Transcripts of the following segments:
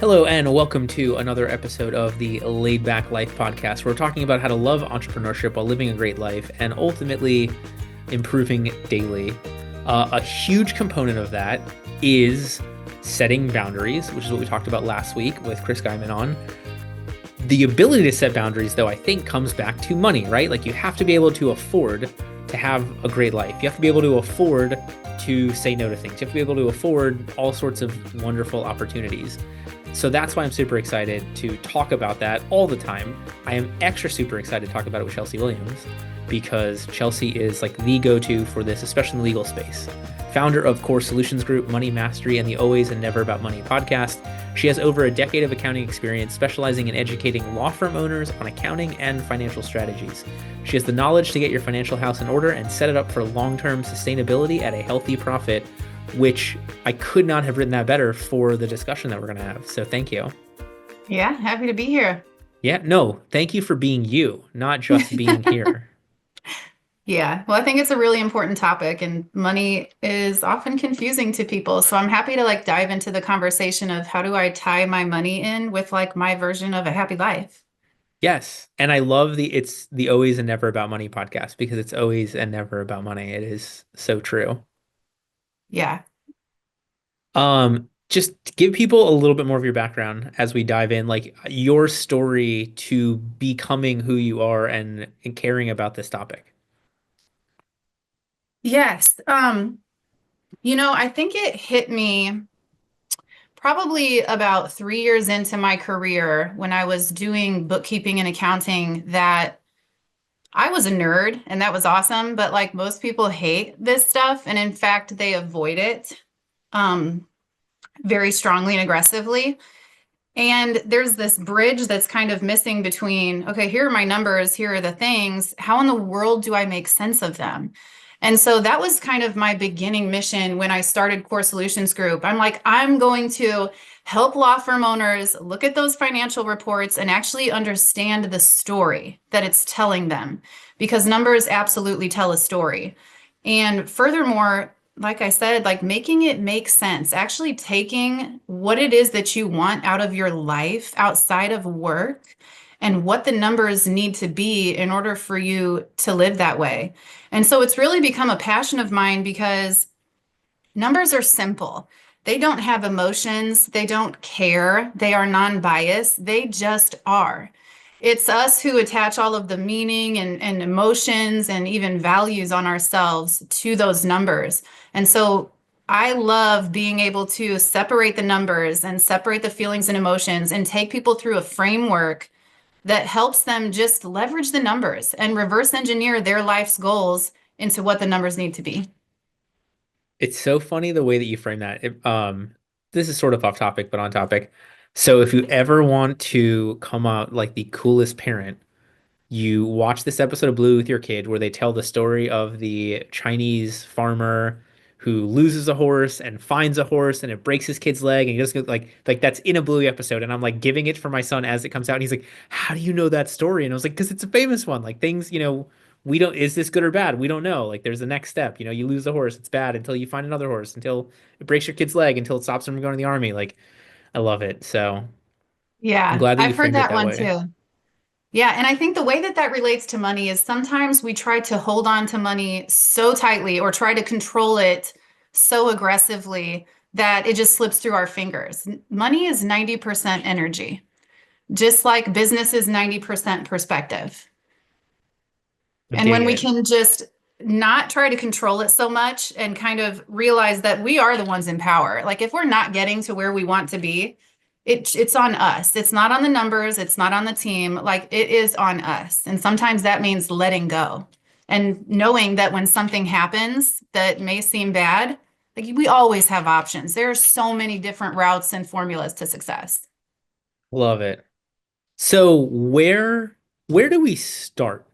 Hello, and welcome to another episode of the LEI'D Back Life podcast. We're talking about how to love entrepreneurship while living a great life and ultimately improving daily. A huge component of that is setting boundaries, which is what we talked about last week with Chris Guyman on. The ability to set boundaries, though, I think comes back to money, right? Like you have to be able to afford to have a great life. You have to be able to afford to say no to things. You have to be able to afford all sorts of wonderful opportunities. So that's why I'm super excited to talk about that all the time. I am extra super excited to talk about it with Chelsea Williams because Chelsea is like the go-to for this, especially in the legal space. Founder of Core Solutions Group, Money Mastery, and the Always and Never About Money podcast. She has over a decade of accounting experience specializing in educating law firm owners on accounting and financial strategies. She has the knowledge to get your financial house in order and set it up for long-term sustainability at a healthy profit, which I could not have written that better for the discussion that we're going to have. So thank you. Yeah, happy to be here. Yeah, no, thank you for being you, not just being here. Yeah, well, I think it's a really important topic, and money is often confusing to people. So I'm happy to dive into the conversation of how do I tie my money in with my version of a happy life. Yes, and I love it's the Always and Never About Money podcast because it's always and never about money. It is so true. Yeah. Just give people a little bit more of your background as we dive in, like your story to becoming who you are and caring about this topic. Yes. I think it hit me probably about 3 years into my career when I was doing bookkeeping and accounting that I was a nerd and that was awesome, but like most people hate this stuff. And in fact, they avoid it um, very strongly and aggressively. And there's this bridge that's kind of missing between, okay, here are my numbers, here are the things. How in the world do I make sense of them? And so that was kind of my beginning mission when I started Core Solutions Group. I'm like, I'm going to help law firm owners look at those financial reports and actually understand the story that it's telling them, because numbers absolutely tell a story. And furthermore, like I said, like making it make sense, actually taking what it is that you want out of your life outside of work and what the numbers need to be in order for you to live that way. And so it's really become a passion of mine because numbers are simple. They don't have emotions, they don't care, they are non-biased, they just are. It's us who attach all of the meaning and emotions and even values on ourselves to those numbers. And so I love being able to separate the numbers and separate the feelings and emotions and take people through a framework that helps them just leverage the numbers and reverse engineer their life's goals into what the numbers need to be. It's so funny the way that you frame that. This is sort of off topic, but on topic. So if you ever want to come out like the coolest parent, you watch this episode of Blue with your kid where they tell the story of the Chinese farmer who loses a horse and finds a horse and it breaks his kid's leg and he just goes like that's in a Bluey episode and I'm like giving it for my son as it comes out and he's like, how do you know that story? And I was like, because it's a famous one. Like things, we don't, is this good or bad? We don't know. Like there's the next step. You lose the horse, it's bad until you find another horse, until it breaks your kid's leg, until it stops him from going to the army. Like I love it. So I'm Yeah, glad that you I've heard framed it that that one way. too. Yeah, and I think the way that that relates to money is sometimes we try to hold on to money so tightly or try to control it so aggressively that it just slips through our fingers. Money is 90% energy, just like business is 90% perspective. I And dig when we it. can just not try to control it so much and kind of realize that we are the ones in power. Like if we're not getting to where we want to be, it's on us. It's not on the numbers, it's not on the team. Like it is on us. And sometimes that means letting go and knowing that when something happens that may seem bad, like we always have options. There are so many different routes and formulas to success. Love it. So where do we start?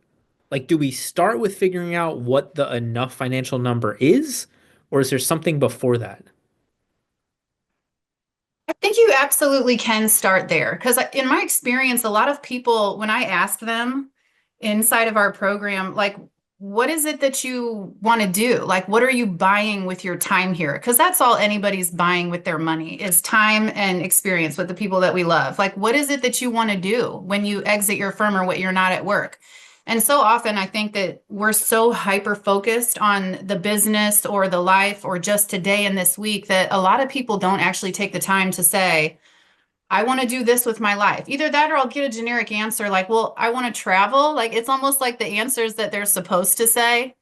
Like, do we start with figuring out what the enough financial number is, or is there something before that? I think you absolutely can start there because in my experience, a lot of people, when I ask them inside of our program, like, what is it that you want to do? Like, what are you buying with your time here? Because that's all anybody's buying with their money is time and experience with the people that we love. Like, what is it that you want to do when you exit your firm or when you're not at work? And so often I think that we're so hyper focused on the business or the life or just today and this week that a lot of people don't actually take the time to say, I want to do this with my life. Either that or I'll get a generic answer like, well, I want to travel. Like it's almost like the answers that they're supposed to say,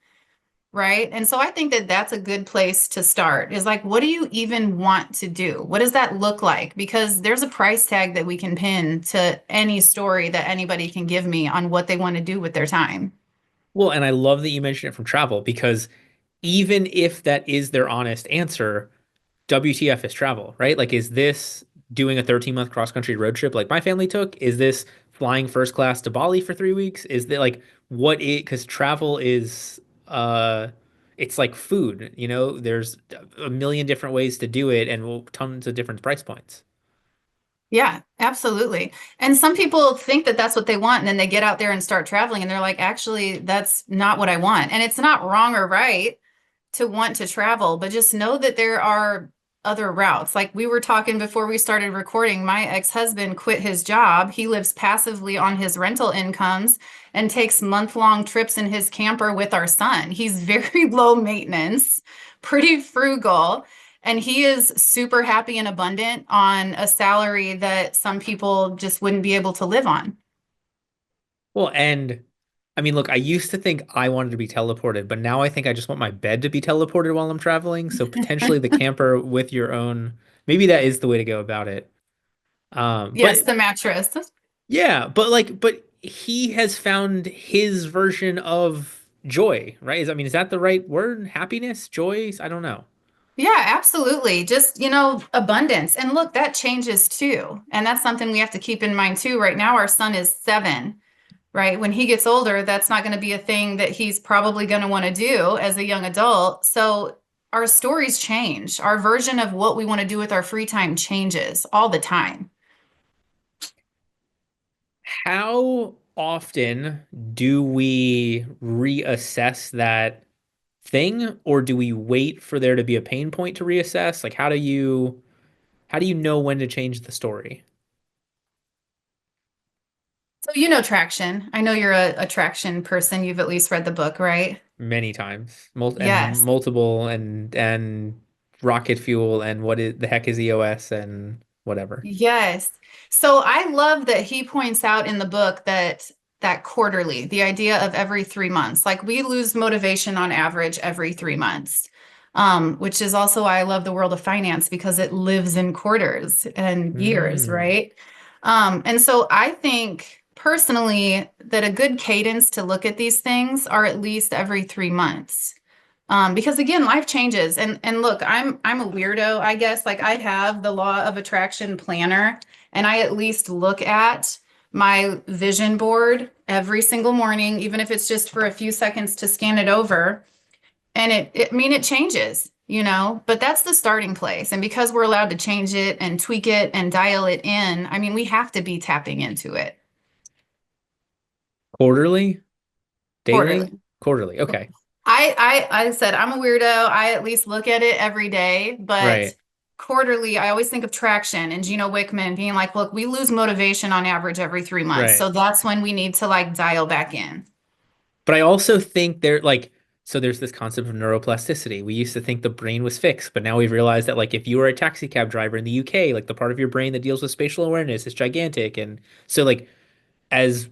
right? And so I think that that's a good place to start is like, what do you even want to do? What does that look like? Because there's a price tag that we can pin to any story that anybody can give me on what they want to do with their time. Well, and I love that you mentioned it from travel because even if that is their honest answer, WTF is travel, right? Like, is this doing a 13-month cross-country road trip like my family took? Is this flying first class to Bali for 3 weeks? Is that like what it, because travel is, it's like food, there's a million different ways to do it and tons of different price points. Yeah, absolutely. And some people think that that's what they want. And then they get out there and start traveling and they're like, actually, that's not what I want. And it's not wrong or right to want to travel, but just know that there are other routes. Like we were talking before we started recording, my ex-husband quit his job. He lives passively on his rental incomes and takes month-long trips in his camper with our son. He's very low maintenance, pretty frugal, and he is super happy and abundant on a salary that some people just wouldn't be able to live on. Well, and I mean, look, I used to think I wanted to be teleported, but now I think I just want my bed to be teleported while I'm traveling. So potentially the camper with your own, maybe that is the way to go about it. Yes, But the mattress. yeah, but he has found his version of joy, right? I mean, is that the right word? Happiness, joy? I don't know. Yeah, absolutely. Just, abundance. And look, that changes too. And that's something we have to keep in mind too. Right now, our son is 7, right? When he gets older, that's not going to be a thing that he's probably going to want to do as a young adult. So our stories change. Our version of what we want to do with our free time changes all the time. How often do we reassess that thing, or do we wait for there to be a pain point to reassess? Like, how do you know when to change the story? So, traction. I know you're a traction person. You've at least read the book, right? Many times, Yes. multiple and rocket fuel and what is the heck is EOS and whatever. Yes. So I love that he points out in the book that quarterly, the idea of every 3 months, like we lose motivation on average every 3 months, which is also why I love the world of finance because it lives in quarters and years, Mm. right? And so I think personally that a good cadence to look at these things are at least every 3 months. Because again, life changes. And look, I'm a weirdo, I guess. Like I have the law of attraction planner, and I at least look at my vision board every single morning, even if it's just for a few seconds to scan it over. And I mean, it changes, but that's the starting place. And because we're allowed to change it and tweak it and dial it in, I mean, we have to be tapping into it Quarterly, daily, quarterly. quarterly. Okay, I said I'm a weirdo. I at least look at it every day, but right, quarterly, I always think of traction and Gino Wickman being like, look, we lose motivation on average every 3 months. right. So that's when we need to like dial back in. But I also think so there's this concept of neuroplasticity. We used to think the brain was fixed, but now we've realized that like if you were a taxi cab driver in the UK, like the part of your brain that deals with spatial awareness is gigantic. And so like as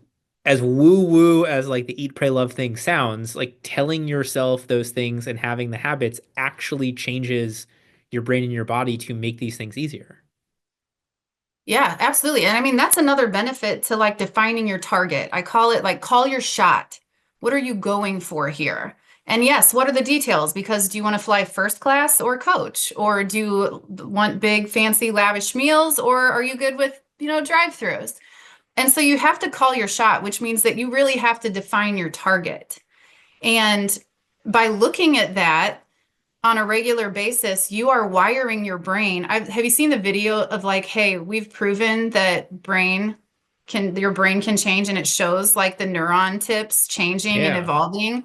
as woo woo as like the eat, pray, love thing sounds, like telling yourself those things and having the habits actually changes your brain and your body to make these things easier. Yeah, absolutely. And I mean, that's another benefit to like defining your target. I call it like call your shot. What are you going for here? And yes, what are the details? Because do you want to fly first class or coach? Or do you want big, fancy, lavish meals? Or are you good with, drive-throughs? And so you have to call your shot, which means that you really have to define your target. And by looking at that on a regular basis, you are wiring your brain. Have you seen the video of like, hey, we've proven that your brain can change and it shows like the neuron tips changing and Yeah. evolving.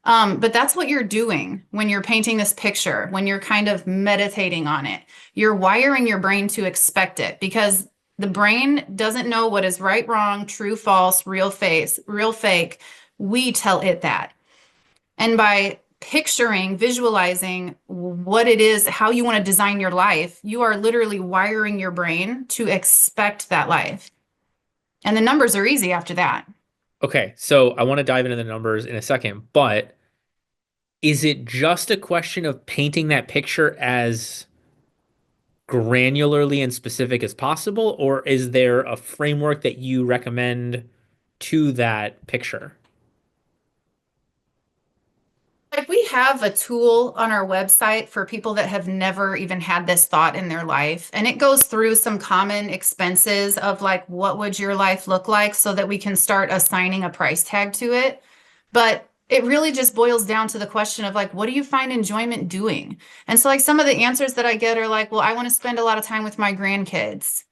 But that's what you're doing when you're painting this picture, when you're kind of meditating on it. You're wiring your brain to expect it because the brain doesn't know what is right, wrong, true, false, real face, real fake. We tell it that. And by picturing, visualizing what it is, how you want to design your life, you are literally wiring your brain to expect that life. And the numbers are easy after that. Okay, so I want to dive into the numbers in a second, but is it just a question of painting that picture as granularly and specific as possible, or is there a framework that you recommend to that picture? Like we have a tool on our website for people that have never even had this thought in their life. And it goes through some common expenses of like, what would your life look like so that we can start assigning a price tag to it. But it really just boils down to the question of like, what do you find enjoyment doing? And so, like, some of the answers that I get are like, well, I want to spend a lot of time with my grandkids,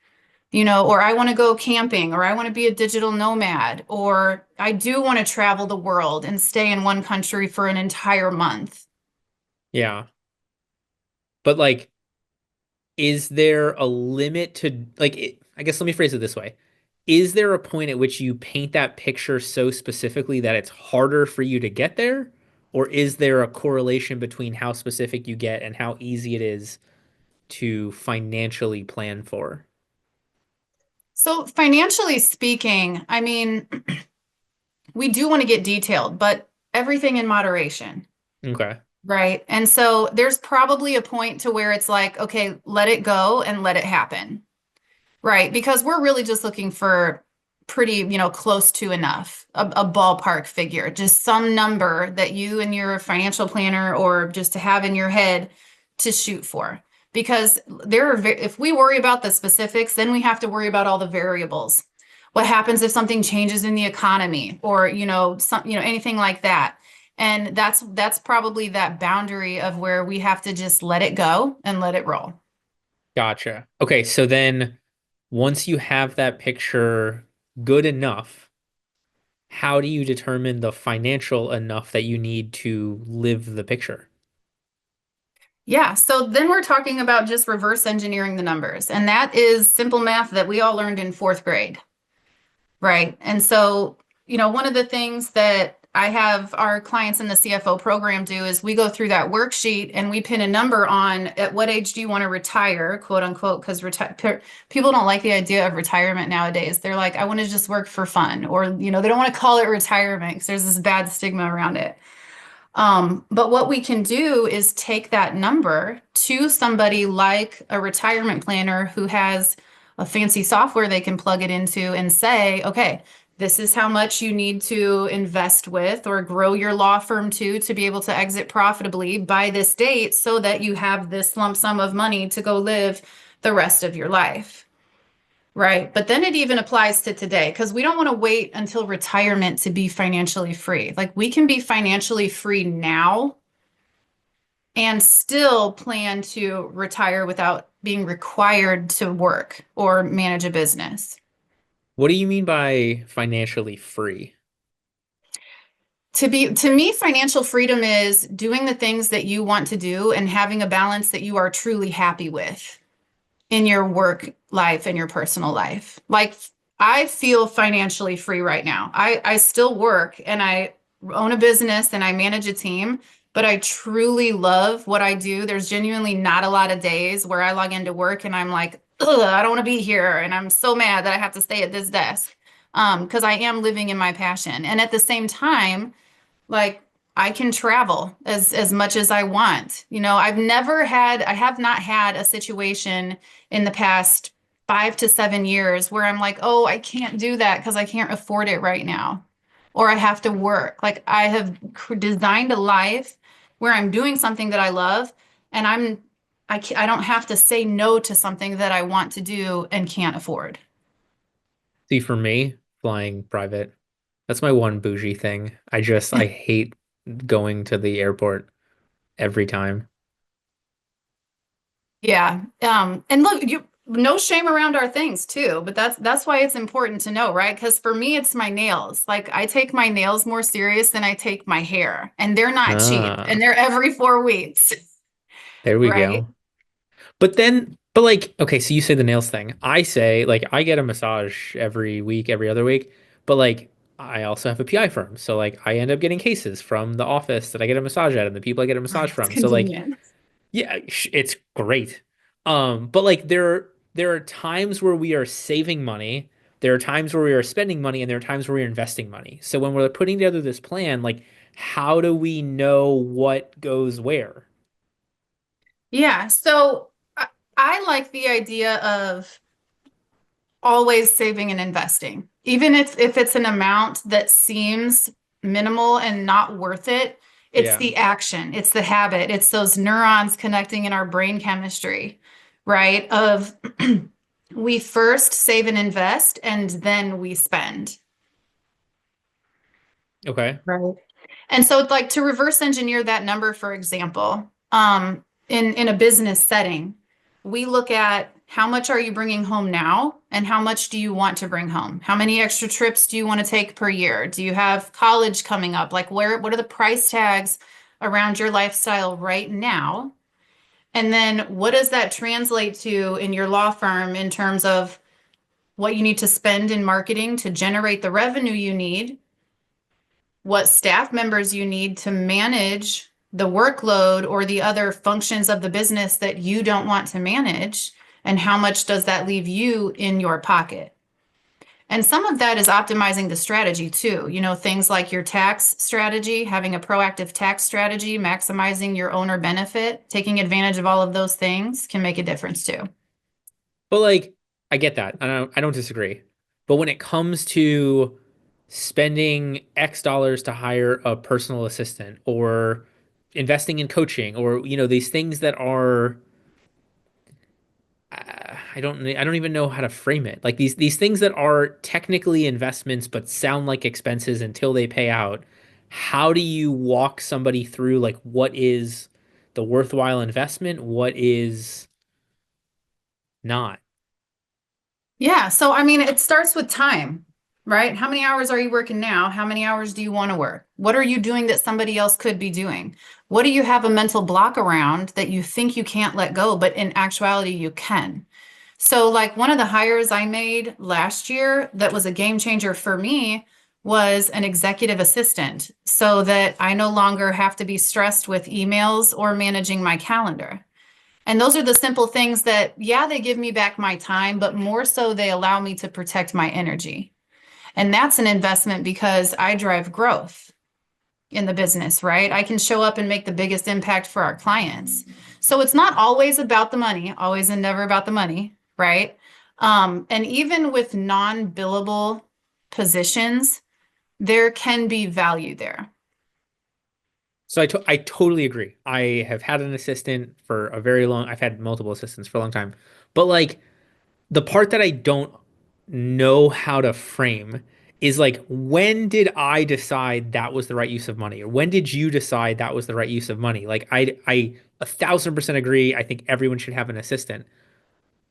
or I want to go camping, or I want to be a digital nomad, or I do want to travel the world and stay in one country for an entire month. Yeah. But like, is there a limit to I guess let me phrase it this way. Is there a point at which you paint that picture so specifically that it's harder for you to get there? Or is there a correlation between how specific you get and how easy it is to financially plan for? So, financially speaking, I mean, we do want to get detailed, but everything in moderation, Okay. right? And so, there's probably a point to where it's like, okay, let it go and let it happen. Right, because we're really just looking for pretty, close to enough, a ballpark figure, just some number that you and your financial planner or just to have in your head to shoot for. Because if we worry about the specifics, then we have to worry about all the variables. What happens if something changes in the economy or, anything like that. And that's probably that boundary of where we have to just let it go and let it roll. Gotcha. Okay, so then once you have that picture good enough, how do you determine the financial enough that you need to live the picture? Yeah, so then we're talking about just reverse engineering the numbers. And that is simple math that we all learned in fourth grade, right? And so, one of the things that I have our clients in the CFO program do is we go through that worksheet and we pin a number on at what age do you want to retire, quote unquote, because people don't like the idea of retirement nowadays. They're like, I want to just work for fun, or, they don't want to call it retirement because there's this bad stigma around it. But what we can do is take that number to somebody like a retirement planner who has a fancy software they can plug it into and say, okay, this is how much you need to invest with or grow your law firm to be able to exit profitably by this date so that you have this lump sum of money to go live the rest of your life. Right. But then it even applies to today because we don't want to wait until retirement to be financially free. Like we can be financially free now and still plan to retire without being required to work or manage a business. What do you mean by financially free? To me, financial freedom is doing the things that you want to do and having a balance that you are truly happy with in your work life and your personal life. Like I feel financially free right now. I still work and I own a business and I manage a team, but I truly love what I do. There's genuinely not a lot of days where I log into work and I'm like, ugh, I don't want to be here. And I'm so mad that I have to stay at this desk. Because I am living in my passion. And at the same time, like I can travel as much as I want. I have not had a situation in the past 5 to 7 years where I'm like, oh, I can't do that because I can't afford it right now, or I have to work. Like I have designed a life where I'm doing something that I love, and I don't have to say no to something that I want to do and can't afford. See, for me, flying private, that's my one bougie thing. I hate going to the airport every time. Yeah. And look, no shame around our things too, but that's why it's important to know, right? Because for me, it's my nails. Like I take my nails more serious than I take my hair, and they're not cheap, and Ah, they're every 4 weeks, there we right? go. But like, okay, so you say the nails thing. I say, like, I get a massage every week, every other week, but like, I also have a PI firm. So, like, I end up getting cases from the office that I get a massage at and the people I get a massage It's from. So, like, convenient. yeah, it's great. But like, there are times where we are saving money, there are times where we are spending money, and there are times where we're investing money. So, when we're putting together this plan, like, how do we know what goes where? Yeah, so I like the idea of always saving and investing. Even if it's an amount that seems minimal and not worth it, it's Yeah. the action, it's the habit, it's those neurons connecting in our brain chemistry, right? Of we first save and invest and then we spend. Okay. Right. And so like to reverse engineer that number, for example, in a business setting, we look at how much are you bringing home now and how much do you want to bring home? How many extra trips do you want to take per year? Do you have college coming up? Like what are the price tags around your lifestyle right now? And then what does that translate to in your law firm in terms of what you need to spend in marketing to generate the revenue you need, what staff members you need to manage the workload or the other functions of the business that you don't want to manage, and how much does that leave you in your pocket? And some of that is optimizing the strategy too. You know, things like your tax strategy, having a proactive tax strategy, maximizing your owner benefit, taking advantage of all of those things can make a difference too. But like, I get that. I don't disagree. But when it comes to spending X dollars to hire a personal assistant or investing in coaching or, these things that are, I don't even know how to frame it. Like these things that are technically investments but sound like expenses until they pay out. How do you walk somebody through like what is the worthwhile investment? What is not? Yeah. So, I mean, it starts with time, right? How many hours are you working now? How many hours do you want to work? What are you doing that somebody else could be doing? What do you have a mental block around that you think you can't let go, but in actuality, you can? So, like one of the hires I made last year that was a game changer for me was an executive assistant so that I no longer have to be stressed with emails or managing my calendar. And those are the simple things that, yeah, they give me back my time, but more so they allow me to protect my energy. And that's an investment because I drive growth in the business, right? I can show up and make the biggest impact for our clients. So it's not always about the money, always and never about the money, right? And even with non-billable positions, there can be value there. So I totally agree. I have had an assistant for a very long, I've had multiple assistants for a long time. But like the part that I don't know how to frame is like when did I decide that was the right use of money? Or when did you decide that was the right use of money? Like I 1,000% agree. I think everyone should have an assistant.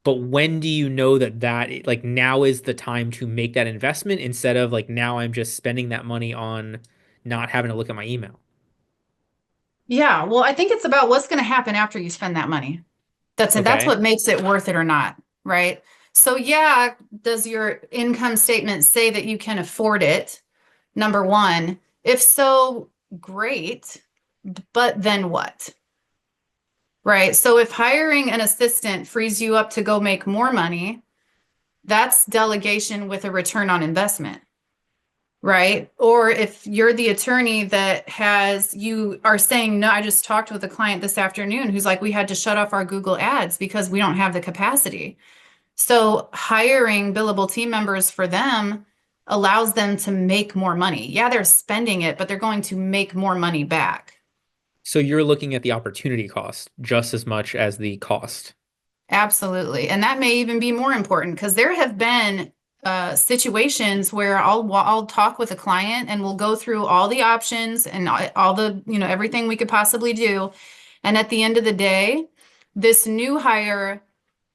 But when do you know that like now is the time to make that investment instead of like now I'm just spending that money on not having to look at my email? Yeah, well, I think it's about what's going to happen after you spend that money. That's Okay. what makes it worth it or not, right? So yeah, does your income statement say that you can afford it? Number one. If so, great. But then what? Right? So if hiring an assistant frees you up to go make more money, that's delegation with a return on investment, right? Or if you're the attorney that you are saying, no, I just talked with a client this afternoon who's like, we had to shut off our Google ads because we don't have the capacity. So hiring billable team members for them allows them to make more money. Yeah, they're spending it, but they're going to make more money back. So you're looking at the opportunity cost just as much as the cost. Absolutely. And that may even be more important because there have been situations where I'll talk with a client and we'll go through all the options and all the, everything we could possibly do. And at the end of the day, this new hire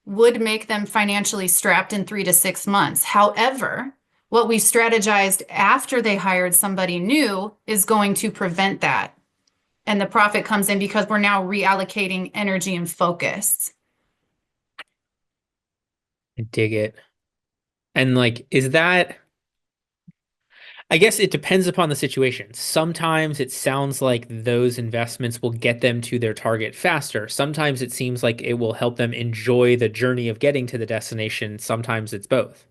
would make them financially strapped in 3 to 6 months. However, what we strategized after they hired somebody new is going to prevent that. And the profit comes in because we're now reallocating energy and focus. I dig it. And like, is that, I guess it depends upon the situation. Sometimes it sounds like those investments will get them to their target faster. Sometimes it seems like it will help them enjoy the journey of getting to the destination. Sometimes it's both.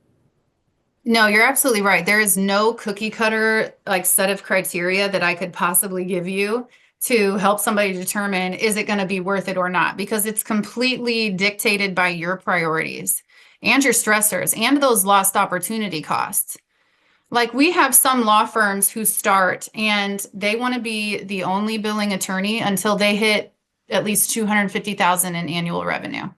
No, you're absolutely right. There is no cookie cutter like set of criteria that I could possibly give you to help somebody determine is it going to be worth it or not, because it's completely dictated by your priorities and your stressors and those lost opportunity costs. Like we have some law firms who start and they want to be the only billing attorney until they hit at least 250,000 in annual revenue.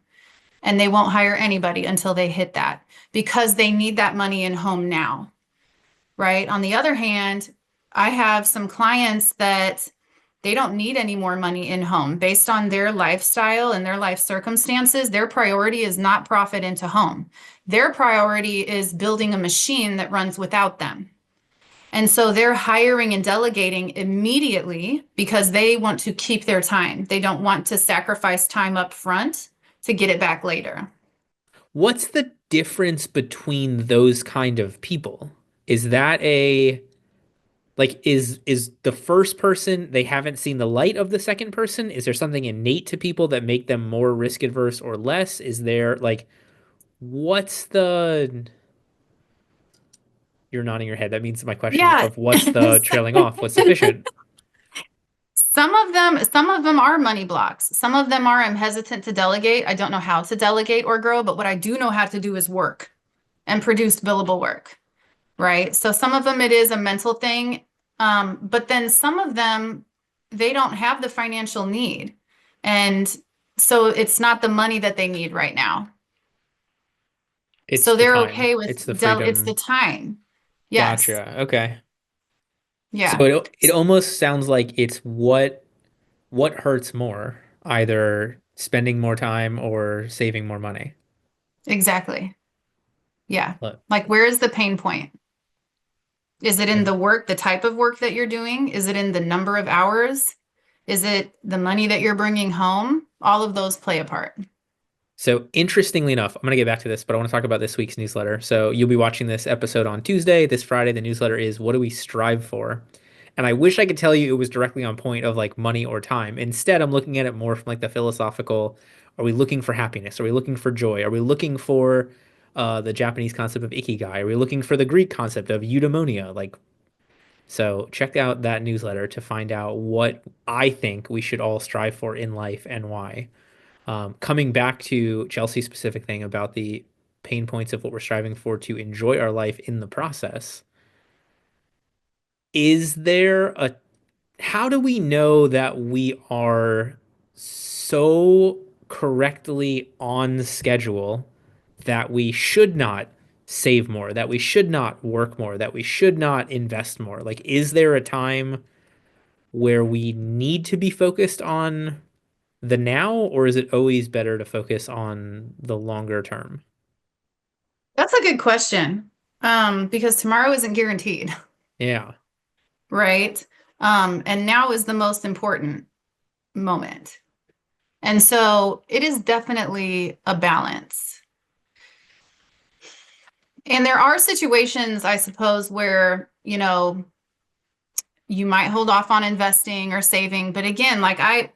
And they won't hire anybody until they hit that because they need that money in home now, right? On the other hand, I have some clients that they don't need any more money in home based on their lifestyle and their life circumstances. Their priority is not profit into home. Their priority is building a machine that runs without them. And so they're hiring and delegating immediately because they want to keep their time. They don't want to sacrifice time up front to get it back later. What's the difference between those kind of people? Is that a like is the first person they haven't seen the light of the second person? Is there something innate to people that make them more risk adverse or less? Is there like what's the you're nodding your head. That means my question Yeah. of what's the trailing off? What's sufficient? Some of them are money blocks. Some of them are I'm hesitant to delegate. I don't know how to delegate or grow, but what I do know how to do is work and produce billable work, right? So some of them it is a mental thing. But then some of them they don't have the financial need. And so it's not the money that they need right now. It's So the they're time. okay with It's the it's the freedom. time. Yes. Gotcha. Okay. So Yeah. it almost sounds like it's what hurts more, either spending more time or saving more money. Exactly. Yeah. Look, Like where is the pain point? Is it in and the work, the type of work that you're doing? Is it in the number of hours? Is it the money that you're bringing home? All of those play a part. so interestingly enough, I'm going to get back to this, but I want to talk about this week's newsletter. So you'll be watching this episode on Tuesday. This Friday, the newsletter is What Do We Strive For? And I wish I could tell you it was directly on point of like money or time. Instead, I'm looking at it more from like the philosophical, are we looking for happiness? Are we looking for joy? Are we looking for the Japanese concept of ikigai? Are we looking for the Greek concept of eudaimonia? Like, so check out that newsletter to find out what I think we should all strive for in life and why. Coming back to Chelsea's specific thing about the pain points of what we're striving for to enjoy our life in the process, is there a how do we know that we are so correctly on schedule that we should not save more, that we should not work more, that we should not invest more? Like, is there a time where we need to be focused on the now, or is it always better to focus on the longer term? That's a good question. Because tomorrow isn't guaranteed, Yeah. right? And now is the most important moment. And so it is definitely a balance. And there are situations, I suppose, where, you might hold off on investing or saving. But again, like I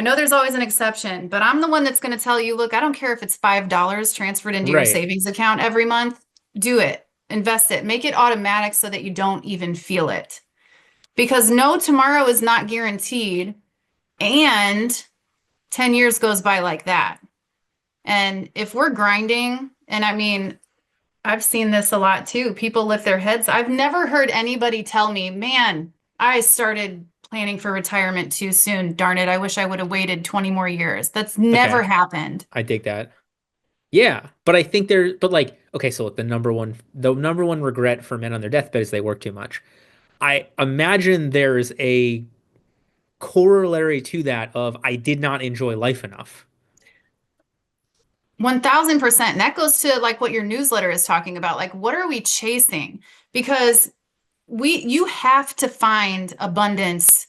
know there's always an exception, but I'm the one that's going to tell you, look, I don't care if it's $5 transferred into your Right. savings account every month. Do it, invest it, make it automatic so that you don't even feel it. Because no, tomorrow is not guaranteed. And 10 years goes by like that. And if we're grinding, and I mean, I've seen this a lot too. People lift their heads. I've never heard anybody tell me, man, I started planning for retirement too soon. Darn it. I wish I would have waited 20 more years. That's never Okay. happened. I dig that. Yeah, but I think but like, okay, so look, the number one regret for men on their deathbed is they work too much. I imagine there's a corollary to that of I did not enjoy life enough. 1000%. And that goes to like what your newsletter is talking about. Like, what are we chasing? Because you have to find abundance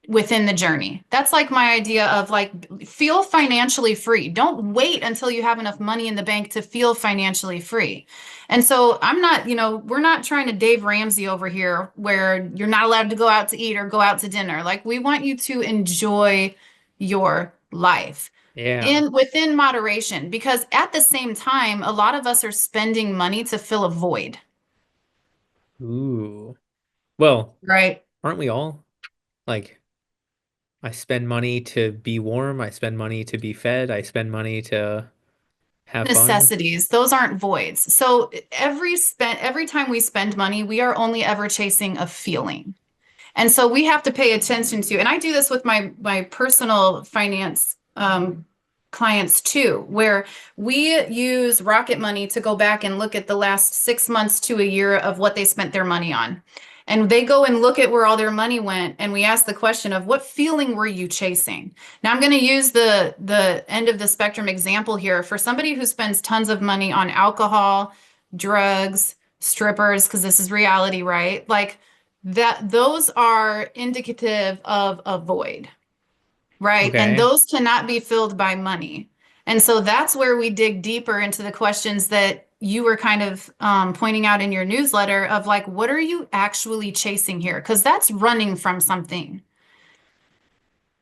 within the journey. That's like my idea of like feel financially free. Don't wait until you have enough money in the bank to feel financially free. And so I'm not, we're not trying to Dave Ramsey over here where you're not allowed to go out to eat or go out to dinner. Like we want you to enjoy your life Yeah. in within moderation because at the same time, a lot of us are spending money to fill a void, Ooh. Well, right? aren't we all? Like, I spend money to be warm. I spend money to be fed. I spend money to have fun. Necessities. Those aren't voids. So every time we spend money, we are only ever chasing a feeling. And so we have to pay attention to, and I do this with my personal finance clients too, where we use Rocket Money to go back and look at the last 6 months to a year of what they spent their money on. And they go and look at where all their money went, and we ask the question of what feeling were you chasing? Now I'm going to use the end of the spectrum example here for somebody who spends tons of money on alcohol, drugs, strippers, because this is reality, right? Like that those are indicative of a void, right? And Okay. those cannot be filled by money. And so that's where we dig deeper into the questions that you were kind of pointing out in your newsletter of like, what are you actually chasing here? Because that's running from something,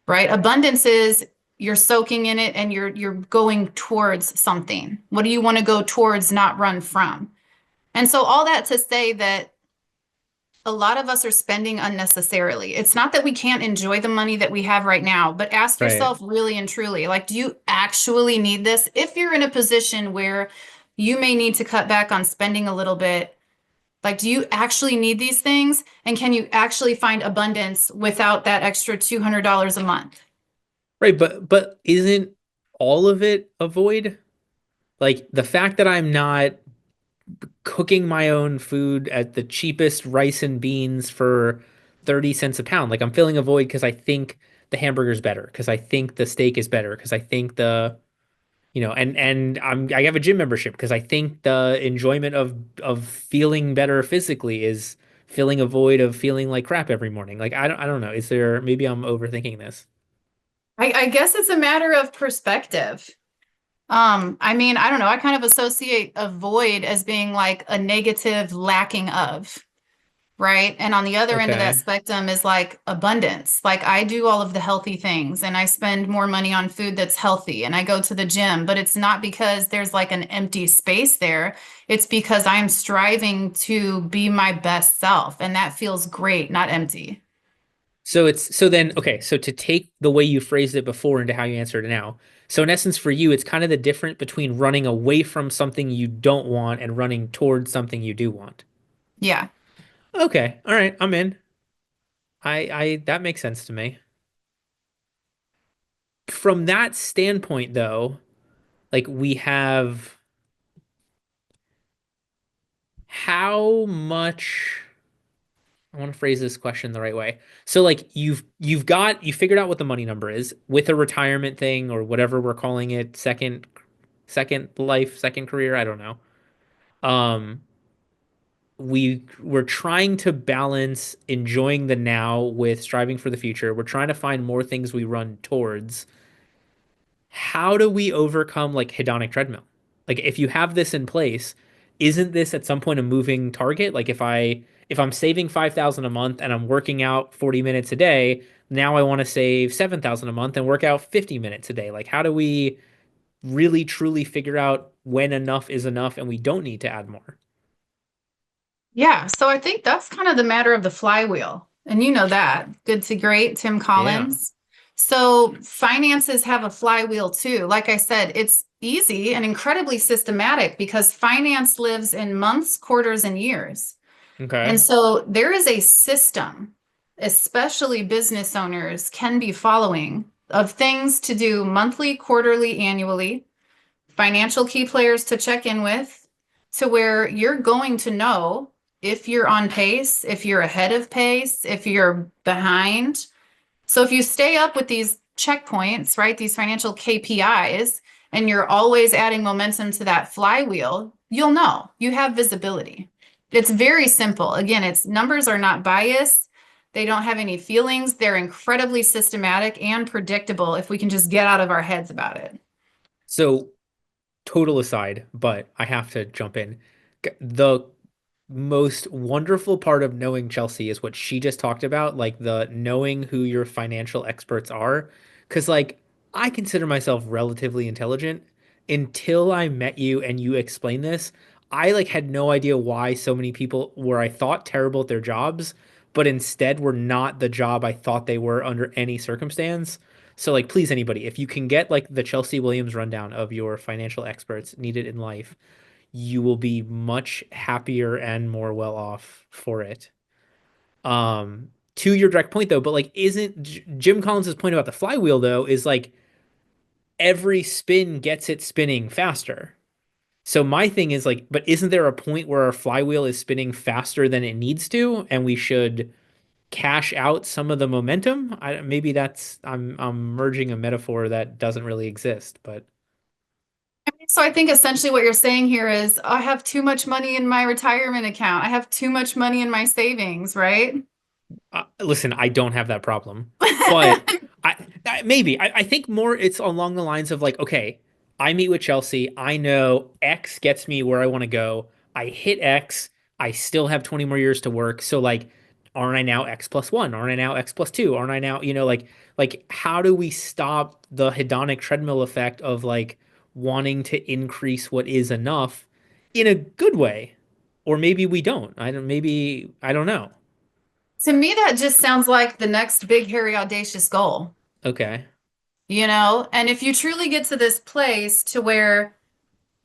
right? Abundance is you're soaking in it and you're going towards something. What do you want to go towards, not run from? And so all that to say that a lot of us are spending unnecessarily. It's not that we can't enjoy the money that we have right now, but ask Right. yourself really and truly, like, do you actually need this? If you're in a position where you may need to cut back on spending a little bit, like, do you actually need these things? And can you actually find abundance without that extra $200 a month? Right, but isn't all of it a void? Like the fact that I'm not cooking my own food at the cheapest rice and beans for 30 cents a pound. Like I'm filling a void because I think the hamburger's better, because I think the steak is better, because I think I have a gym membership because I think the enjoyment of feeling better physically is filling a void of feeling like crap every morning. Like I don't know. Is there maybe I'm overthinking this? I guess it's a matter of perspective. I mean, I don't know. I kind of associate a void as being like a negative lacking of. Right. And on the other end of that Okay. spectrum is like abundance. Like I do all of the healthy things and I spend more money on food that's healthy and I go to the gym, but it's not because there's like an empty space there. It's because I'm striving to be my best self and that feels great, not empty. So to take the way you phrased it before into how you answered it now. So in essence for you it's kind of the difference between running away from something you don't want and running towards something you do want. Yeah. Okay. All right, I'm in. I that makes sense to me. From that standpoint though, like we have how much I want to phrase this question the right way. So like you figured out what the money number is with a retirement thing or whatever we're calling it, second life, second career, I don't know. Um we're trying to balance enjoying the now with striving for the future. We're trying to find more things we run towards. How do we overcome like hedonic treadmill? Like if you have this in place, isn't this at some point a moving target? Like if I'm saving 5,000 a month and I'm working out 40 minutes a day, now I want to save 7,000 a month and work out 50 minutes a day. Like how do we really truly figure out when enough is enough and we don't need to add more? Yeah. So I think that's kind of the matter of the flywheel. And you know that. Good to great, Tim Yeah. Collins. So finances have a flywheel too. Like I said, it's easy and incredibly systematic because finance lives in months, quarters, and years. And Okay. so there is a system, especially business owners can be following of things to do monthly, quarterly, annually, financial key players to check in with, to where you're going to know if you're on pace, if you're ahead of pace, if you're behind. So if you stay up with these checkpoints, right, these financial KPIs, and you're always adding momentum to that flywheel, you'll know. You have visibility. It's very simple. Again, it's numbers are not biased. They don't have any feelings. They're incredibly systematic and predictable if we can just get out of our heads about it. So, total aside, but I have to jump in. The most wonderful part of knowing Chelsea is what she just talked about, like the knowing who your financial experts are. Because, like, I consider myself relatively intelligent until I met you and you explained this. I like had no idea why so many people were I thought terrible at their jobs, but instead were not the job I thought they were under any circumstance. So, like, please, anybody, if you can get like the Chelsea Williams rundown of your financial experts needed in life, you will be much happier and more well off for it. To your direct point though, but like isn't Jim Collins's point about the flywheel though is like every spin gets it spinning faster. So my thing is like, but isn't there a point where our flywheel is spinning faster than it needs to, and we should cash out some of the momentum? Maybe that's I'm merging a metaphor that doesn't really exist, but So I think essentially what you're saying here is I have too much money in my retirement account. I have too much money in my savings, right? listen, I don't have that problem, but I think more it's along the lines of like, okay, I meet with Chelsea. I know X gets me where I want to go. I hit X. I still have 20 more years to work. So like, aren't I now X plus one? Aren't I now X plus two? Aren't I now, like how do we stop the hedonic treadmill effect of like wanting to increase what is enough in a good way? Or maybe we don't. Maybe I don't know. To me, that just sounds like the next big, hairy, audacious goal, Okay. you know? And if you truly get to this place to where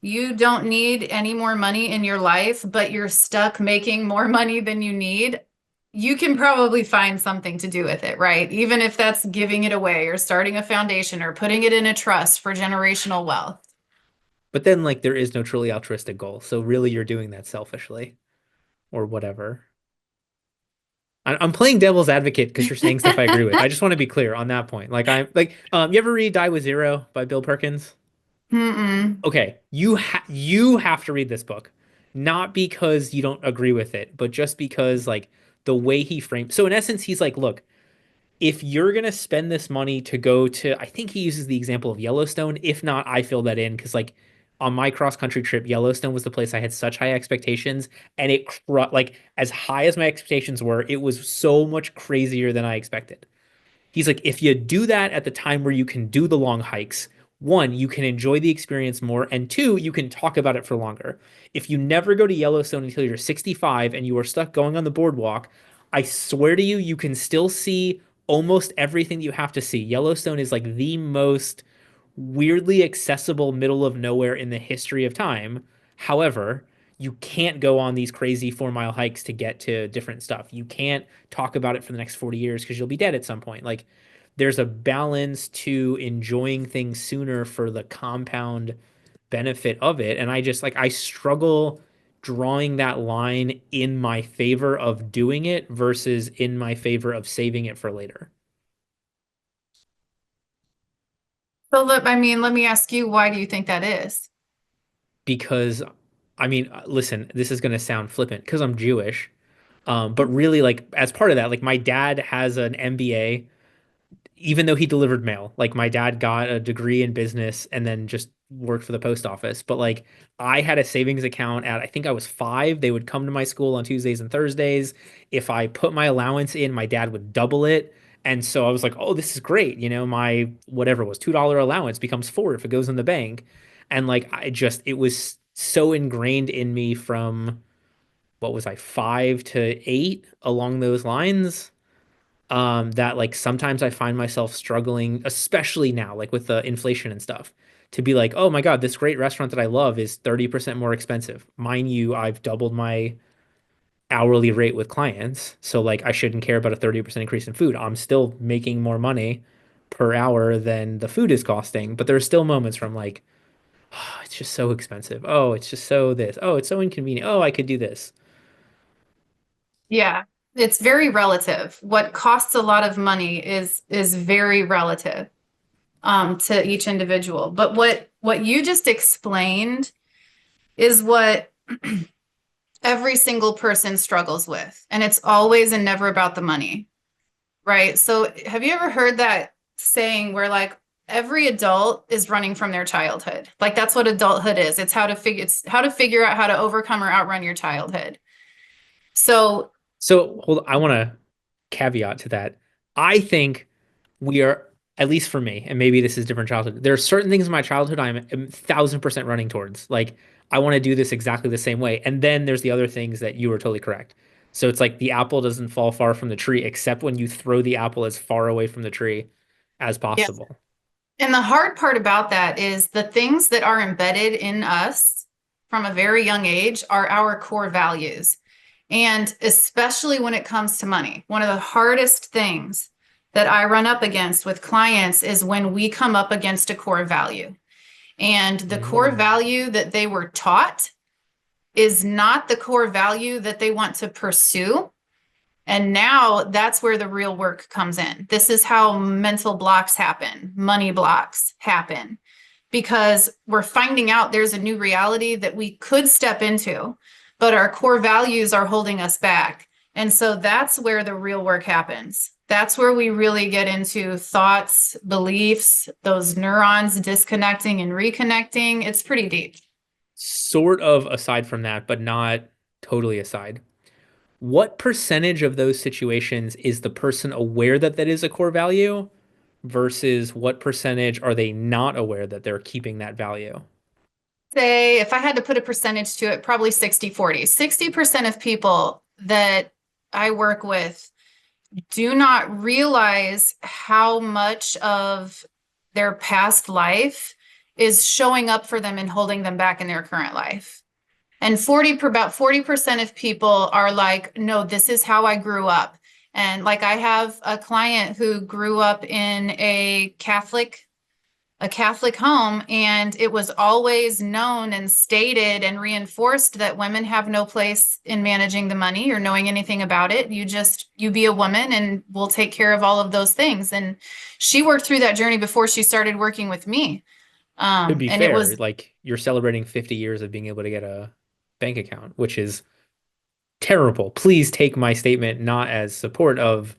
you don't need any more money in your life, but you're stuck making more money than you need, you can probably find something to do with it, right? Even if that's giving it away or starting a foundation or putting it in a trust for generational wealth. But then, like, there is no truly altruistic goal. So really, you're doing that selfishly or whatever. I'm playing devil's advocate because you're saying stuff I agree with. I just want to be clear on that point. Like, you ever read Die with Zero by Bill Perkins? Mm-mm. Okay, you have to read this book, not because you don't agree with it, but just because like the way he framed. So in essence, he's like, look, if you're gonna spend this money to go to, I think he uses the example of Yellowstone. If not, I fill that in because like on my cross country trip, Yellowstone was the place I had such high expectations, and like as high as my expectations were, it was so much crazier than I expected. He's like, if you do that at the time where you can do the long hikes, one, you can enjoy the experience more, and two, you can talk about it for longer. If you never go to Yellowstone until you're 65 and you are stuck going on the boardwalk, I swear to you, you can still see almost everything you have to see. Yellowstone is like the most weirdly accessible middle of nowhere in the history of time. However, you can't go on these crazy 4 mile hikes to get to different stuff. You can't talk about it for the next 40 years because you'll be dead at some point. Like, there's a balance to enjoying things sooner for the compound benefit of it. And I just like, I struggle drawing that line in my favor of doing it versus in my favor of saving it for later. So look, I mean, let me ask you, why do you think that is? Because, I mean, listen, this is going to sound flippant because I'm Jewish. But really, like, as part of that, like, my dad has an MBA even though he delivered mail. Like my dad got a degree in business and then just worked for the post office. But like I had a savings account at I think I was 5. They would come to my school on Tuesdays and Thursdays. If I put my allowance in, my dad would double it. And so I was like, oh, this is great. You know, my whatever it was $2 allowance becomes 4 if it goes in the bank. And like it was so ingrained in me from what was I, 5 to 8 along those lines, that like sometimes I find myself struggling, especially now, like with the inflation and stuff, to be like, oh my God, this great restaurant that I love is 30% more expensive. Mind you, I've doubled my hourly rate with clients. So like I shouldn't care about a 30% increase in food. I'm still making more money per hour than the food is costing. But there are still moments where I'm like, oh, it's just so expensive. Oh, it's just so this. Oh, it's so inconvenient. Oh, I could do this. Yeah, it's very relative. What costs a lot of money is very relative to each individual. But what you just explained is what every single person struggles with. And it's always and never about the money, right? So have you ever heard that saying where like every adult is running from their childhood? Like that's what adulthood is. It's how to figure out how to overcome or outrun your childhood. So So hold I want to caveat to that. I think we are, at least for me, and maybe this is different childhood. There are certain things in my childhood I'm 1,000% running towards. Like I want to do this exactly the same way. And then there's the other things that you were totally correct. So it's like the apple doesn't fall far from the tree, except when you throw the apple as far away from the tree as yeah. possible. And the hard part about that is the things that are embedded in us from a very young age are our core values. And especially when it comes to money, one of the hardest things that I run up against with clients is when we come up against a core value. And the core Mm. value that they were taught is not the core value that they want to pursue. And now that's where the real work comes in. This is how mental blocks happen, money blocks happen, because we're finding out there's a new reality that we could step into, but our core values are holding us back. And so that's where the real work happens. That's where we really get into thoughts, beliefs, those neurons disconnecting and reconnecting. It's pretty deep. Sort of aside from that, but not totally aside. What percentage of those situations is the person aware that that is a core value versus what percentage are they not aware that they're keeping that value? Say, if I had to put a percentage to it, probably 60-40. 60% of people that I work with do not realize how much of their past life is showing up for them and holding them back in their current life. And about 40% of people are like, no, this is how I grew up. And like I have a client who grew up in a Catholic home, and it was always known and stated and reinforced that women have no place in managing the money or knowing anything about it. You be a woman and we'll take care of all of those things. And she worked through that journey before she started working with me. To be And it fair, was, like you're celebrating 50 years of being able to get a bank account, which is terrible. Please take my statement not as support of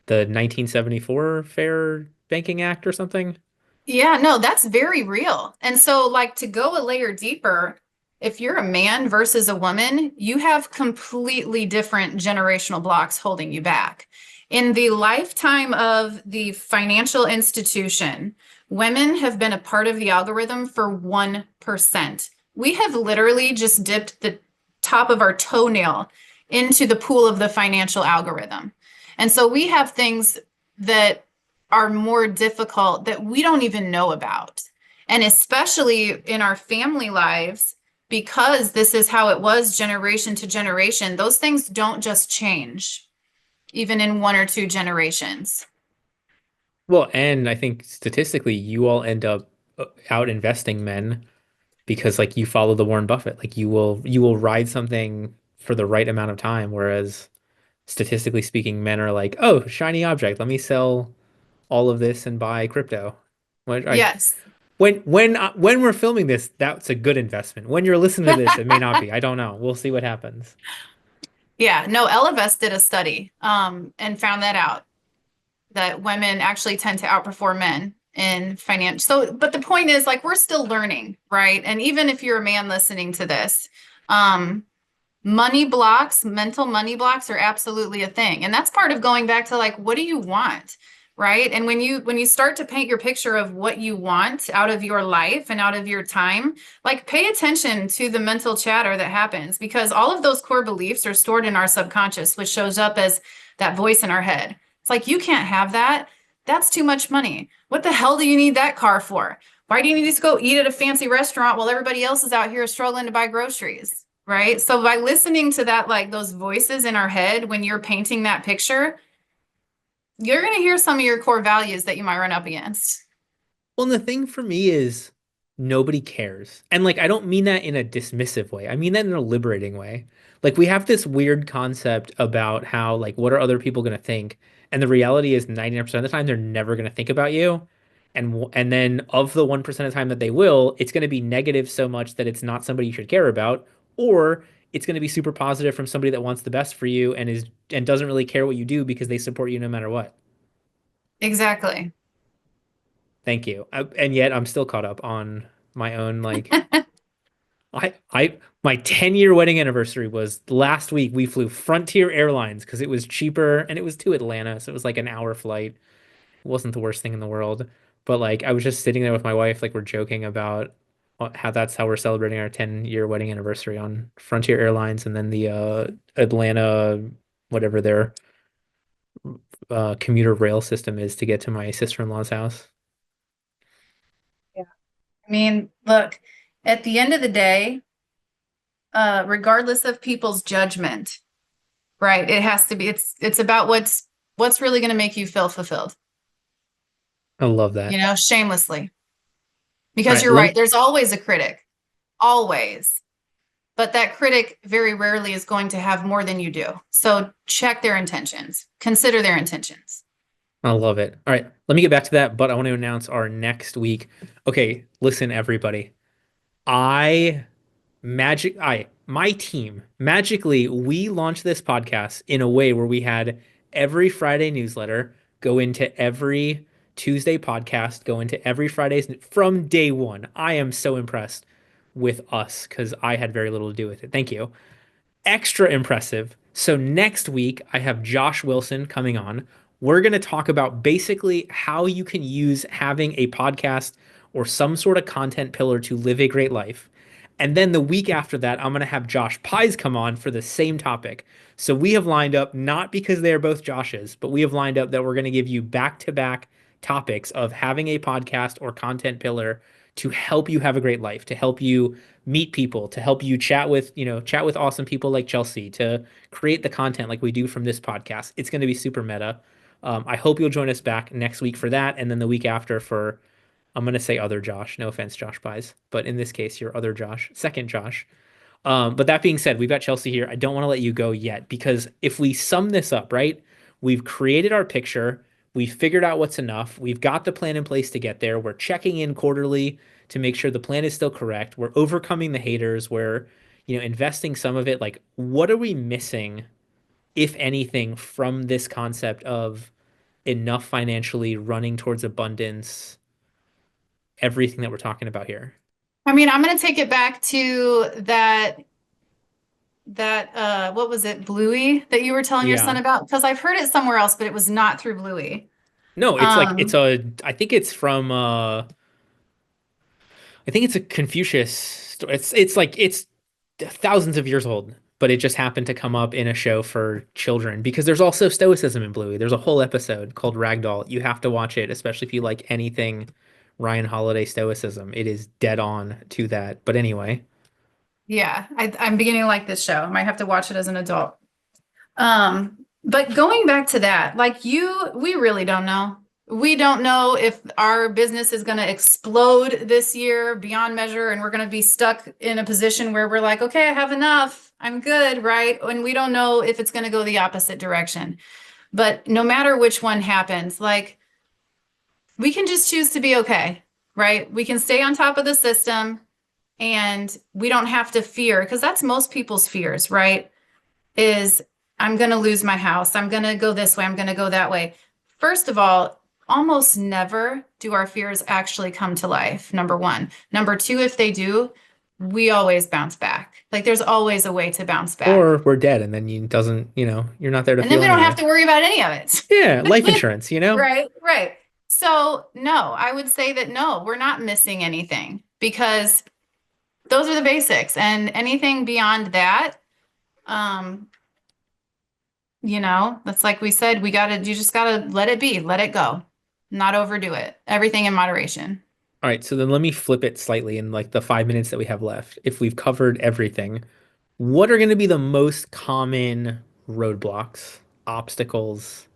the 1974 Fair Banking Act or something. yeah, no, that's very real. And so, like, to go a layer deeper, if you're a man versus a woman, you have completely different generational blocks holding you back. In the lifetime of the financial institution, women have been a part of the algorithm for 1%. We have literally just dipped the top of our toenail into the pool of the financial algorithm. And so we have things that are more difficult that we don't even know about. And especially in our family lives, because this is how it was generation to generation, those things don't just change, even in one or two generations. Well, and I think statistically, you all end up out investing men because like you follow the Warren Buffett. Like you will ride something for the right amount of time, whereas statistically speaking, men are like, oh, shiny object, let me sell all of this and buy crypto. When I Yes. when we're filming this, that's a good investment. When you're listening to this, it may not be. I don't know. We'll see what happens. Yeah. No, Ellevest did a study and found that out that women actually tend to outperform men in financial. So, but the point is, like, we're still learning, right? And even if you're a man listening to this, um, money blocks, mental money blocks are absolutely a thing. And that's part of going back to like, what do you want? Right. And when you start to paint your picture of what you want out of your life and out of your time, like pay attention to the mental chatter that happens because all of those core beliefs are stored in our subconscious, which shows up as that voice in our head. It's like, you can't have that. That's too much money. What the hell do you need that car for? Why do you need to go eat at a fancy restaurant while everybody else is out here struggling to buy groceries? Right. So by listening to that, like those voices in our head, when you're painting that picture, you're going to hear some of your core values that you might run up against. Well, and the thing for me is nobody cares. And like I don't mean that in a dismissive way. I mean that in a liberating way. Like we have this weird concept about how, like, what are other people going to think? And the reality is 99% of the time they're never going to think about you. And like, when we're filming this, that's a good investment. When you're listening to this, it may not be. I don't know. We'll see what happens. Well, and the thing for me is nobody cares. And like I don't mean that in a dismissive way. I mean that in a liberating way. Like we have this weird concept about how, like, what are other people going to think? And the reality is 99% of the time they're never going to think about you. And then of the 1% of the time that they will, it's going to be negative so much that it's not somebody you should care about, or it's going to be super positive from somebody that wants the best for you and doesn't really care what you do because they support you no matter what. Exactly. Thank you. And yet I'm still caught up on my own like my 10-year wedding anniversary was last week. We flew Frontier Airlines because it was cheaper and it was to Atlanta, so it was like an hour flight. It wasn't the worst thing in the world. But like I was just sitting there with my wife, like we're joking about how that's how we're celebrating our 10-year wedding anniversary on Frontier Airlines and then the Atlanta, whatever their commuter rail system is to get to my sister-in-law's house. Yeah. I mean, look, at the end of the day, regardless of people's judgment, right? It has to be, it's about what's really going to make you feel fulfilled, I love that. shamelessly. All Because right, you're right, there's always a critic, always. But that critic very rarely is going to have more than you do. So check their intentions, consider their intentions. I love it. All right, let me get back to that, but I want to announce our next week. Okay, listen, everybody. I my team, magically, we launched this podcast in a way where we had every Friday newsletter go into every Tuesday podcast, go into every Friday's from day one. I am so impressed with us because I had very little to do with it. Thank you. Extra impressive. So next week, I have Josh Wilson coming on. We're going to talk about basically how you can use having a podcast or some sort of content pillar to live a great life. And then the week after that, I'm going to have Josh Pies come on for the same topic. So we have lined up, not because they are both Josh's, but we have lined up that we're going to give you back to back topics of having a podcast or content pillar to help you have a great life, to help you meet people, to help you chat with awesome people like Chelsea, to create the content like we do from this podcast. It's going to be super meta. I hope you'll join us back next week for that, and then the week after for I'm going to say other Josh. No offense, Josh Pies, but in this case, your other Josh, second Josh. But that being said, we've got Chelsea here. I don't want to let you go yet because if we sum this up, right, we've created our picture, we've figured out what's enough, we've got the plan in place to get there, we're checking in quarterly to make sure the plan is still correct, we're overcoming the haters, we're, investing some of it. Like, what are we missing, if anything, from this concept of enough financially running towards abundance, everything that we're talking about here? I mean, I'm going to take it back to that what was it, Bluey that you were telling your son Yeah. about? Because I've heard it somewhere else, but it was not through Bluey. No, it's like Um, I think it's from I think it's a Confucius it's like it's thousands of years old, but it just happened to come up in a show for children because there's also stoicism in Bluey. There's a whole episode called Ragdoll. You have to watch it, especially if you like anything Ryan Holiday stoicism. It is dead on to that. But anyway, yeah, I'm beginning to like this show. I might have to watch it as an adult. But going back to that, we really don't know. We don't know if our business is going to explode this year beyond measure and we're going to be stuck in a position where we're like, okay, I have enough. I'm good, right? And we don't know if it's going to go the opposite direction. But no matter which one happens, we can just choose to be okay, right? We can stay on top of the system and we don't have to fear because that's most people's fears, right? Is I'm going to lose my house. I'm going to go this way. I'm going to go that way. First of all, almost never do our fears actually come to life. Number one. Number two, if they do, we always bounce back. Like there's always a way to bounce back. or we're dead and then you doesn't, you're not there to And then feel we don't have anyway. to worry about any of Yeah, life it. insurance. Right, right. So, no, I would say that no, we're not missing anything because those are the basics. And anything beyond that, um, that's like we said, you just gotta let it be, let it go, not overdo it. Everything in moderation. All right, so then let me flip it slightly in like the 5 minutes that we have left. If we've covered everything, what are going to be the most common roadblocks, obstacles,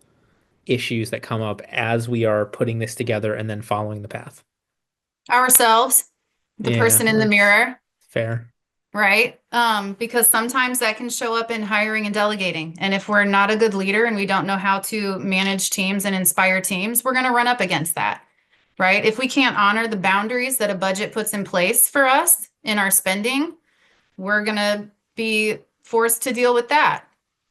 issues that come up as we are putting this together and then following the path? Ourselves, the Yeah, person in the that's mirror, fair. right? Because sometimes that can show up in hiring and delegating. And if we're not a good leader and we don't know how to manage teams and inspire teams, we're going to run up against that. right? If we can't honor the boundaries that a budget puts in place for us in our spending, we're going to be forced to deal with that,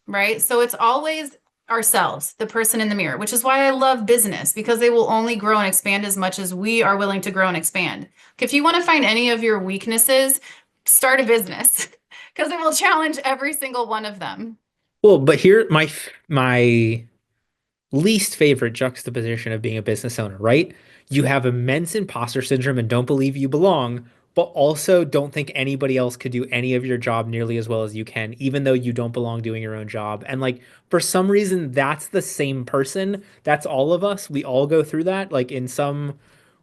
right? So it's always ourselves, the person in the mirror, which is why I love business, because they will only grow and expand as much as we are willing to grow and expand. If you want to find any of your weaknesses, start a business because it will challenge every single one of them. Well, but here my least favorite juxtaposition of being a business owner, right? You have immense imposter syndrome and don't believe you belong, but also don't think anybody else could do any of your job nearly as well as you can, even though you don't belong doing your own job. And like for some reason, that's the same person. That's all of us. We all go through that, like in some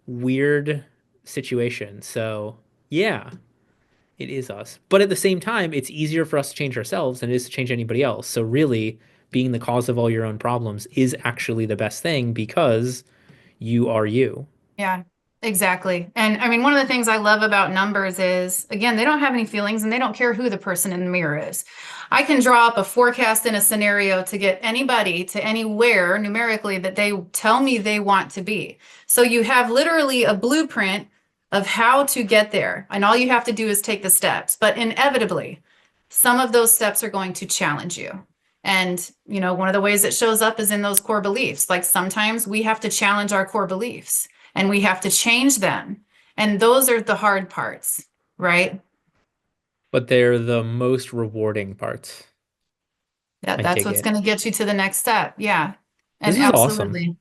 weird situation. So yeah, it is us. But at the same time, it's easier for us to change ourselves than it is to change anybody else. So really, being the cause of all your own problems is actually the best thing because you are you. Yeah, exactly. And I mean, one of the things I love about numbers is, again, they don't have any feelings and they don't care who the person in the mirror is. I can draw up a forecast in a scenario to get anybody to anywhere numerically that they tell me they want to be. So you have literally a blueprint of how to get there. And all you have to do is take the steps. But inevitably, some of those steps are going to challenge you. And, one of the ways it shows up is in those core beliefs. Like sometimes we have to challenge our core beliefs and we have to change them. And those are the hard parts, right? But they're the most rewarding parts. I That's take what's it. going to get you to the next step. Yeah. And This is awesome. absolutely.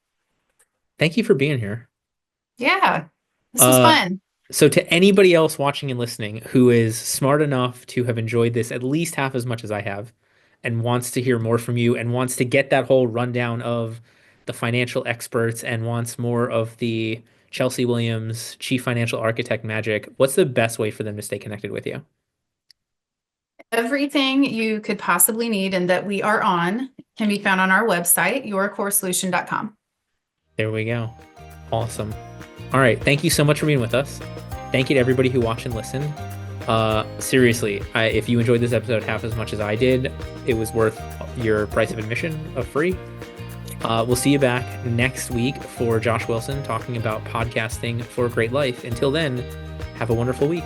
Thank you for being here. Yeah. This was Uh, fun. so to anybody else watching and listening who is smart enough to have enjoyed this at least half as much as I have and wants to hear more from you and wants to get that whole rundown of the financial experts and wants more of the Chelsea Williams chief financial architect magic, what's the best way for them to stay connected with you? Everything you could possibly need and that we are on can be found on our website, yourcoresolution.com. There we go. Awesome. All right. Thank you so much for being with us. Thank you to everybody who watched and listened. Seriously, if you enjoyed this episode half as much as I did, it was worth your price of admission of free. We'll see you back next week for Josh Wilson talking about podcasting for a great life. Until then, have a wonderful week.